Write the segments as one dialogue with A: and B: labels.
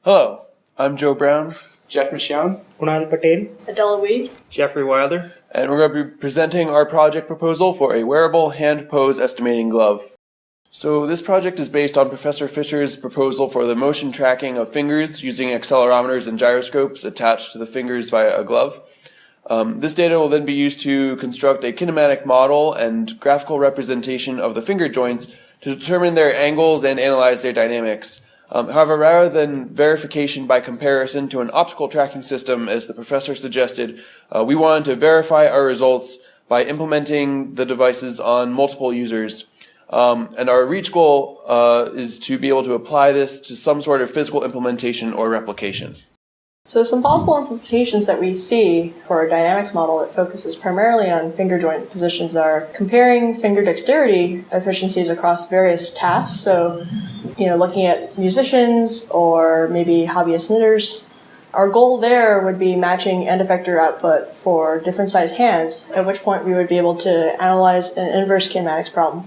A: Hello, I'm Joe Brown.
B: Jeff Michon.
C: Kunal Patel.
D: Adela Weed.
E: Jeffrey Wilder.
A: And we're going to be presenting our project proposal for a wearable hand pose estimating glove. So this project is based on Professor Fisher's proposal for the motion tracking of fingers using accelerometers and gyroscopes attached to the fingers via a glove. This data will then be used to construct a kinematic model and graphical representation of the finger joints to determine their angles and analyze their dynamics. However, rather than verification by comparison to an optical tracking system, as the professor suggested, we wanted to verify our results by implementing the devices on multiple users. And our reach goal is to be able to apply this to some sort of physical implementation or replication.
D: So some possible implementations that we see for our dynamics model that focuses primarily on finger joint positions are comparing finger dexterity efficiencies across various tasks. So, looking at musicians or maybe hobbyist knitters. Our goal there would be matching end effector output for different size hands, at which point we would be able to analyze an inverse kinematics problem.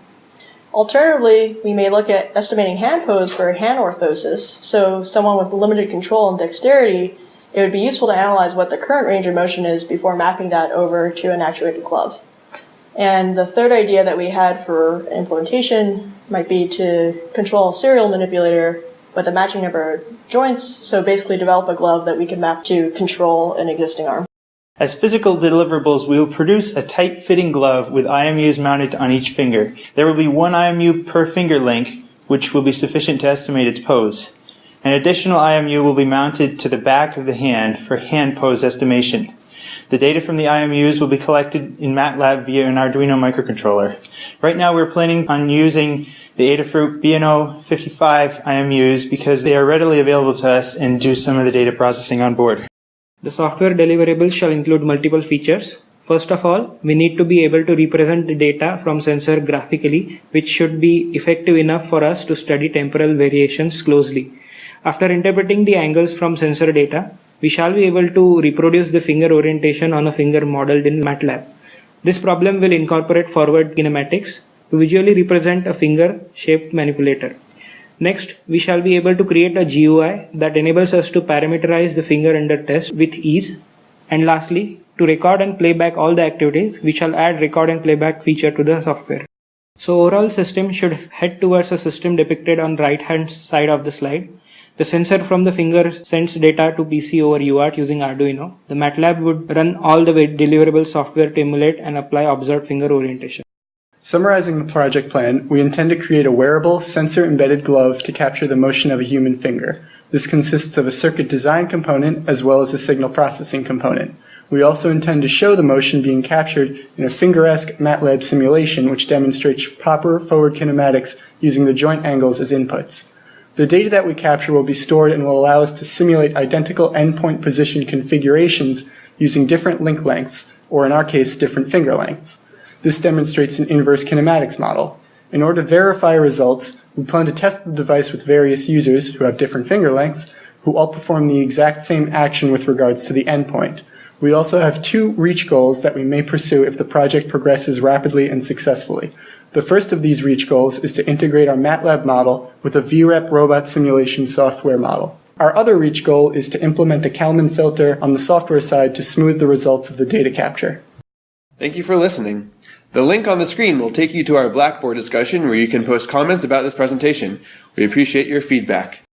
D: Alternatively, we may look at estimating hand pose for hand orthosis. So someone with limited control and dexterity, it would be useful to analyze what the current range of motion is before mapping that over to an actuated glove. And the third idea that we had for implementation might be to control a serial manipulator with a matching number of joints, so basically develop a glove that we can map to control an existing arm.
E: As physical deliverables, we will produce a tight-fitting glove with IMUs mounted on each finger. There will be one IMU per finger length, which will be sufficient to estimate its pose. An additional IMU will be mounted to the back of the hand for hand pose estimation. The data from the IMUs will be collected in MATLAB via an Arduino microcontroller. Right now we're planning on using the Adafruit BNO55 IMUs because they are readily available to us and do some of the data processing on board.
C: The software deliverables shall include multiple features. First of all, we need to be able to represent the data from sensor graphically, which should be effective enough for us to study temporal variations closely. After interpreting the angles from sensor data, we shall be able to reproduce the finger orientation on a finger modeled in MATLAB. This problem will incorporate forward kinematics to visually represent a finger-shaped manipulator. Next, we shall be able to create a GUI that enables us to parameterize the finger under test with ease. And lastly, to record and playback all the activities, we shall add record and playback feature to the software. So overall system should head towards a system depicted on right hand side of the slide. The sensor from the finger sends data to PC over UART using Arduino. The MATLAB would run all the deliverable software to emulate and apply observed finger orientation.
B: Summarizing the project plan, we intend to create a wearable, sensor-embedded glove to capture the motion of a human finger. This consists of a circuit design component as well as a signal processing component. We also intend to show the motion being captured in a finger-esque MATLAB simulation which demonstrates proper forward kinematics using the joint angles as inputs. The data that we capture will be stored and will allow us to simulate identical endpoint position configurations using different link lengths, or in our case, different finger lengths. This demonstrates an inverse kinematics model. In order to verify results, we plan to test the device with various users who have different finger lengths, who all perform the exact same action with regards to the endpoint. We also have two reach goals that we may pursue if the project progresses rapidly and successfully. The first of these reach goals is to integrate our MATLAB model with a VREP robot simulation software model. Our other reach goal is to implement a Kalman filter on the software side to smooth the results of the data capture.
A: Thank you for listening. The link on the screen will take you to our Blackboard discussion where you can post comments about this presentation. We appreciate your feedback.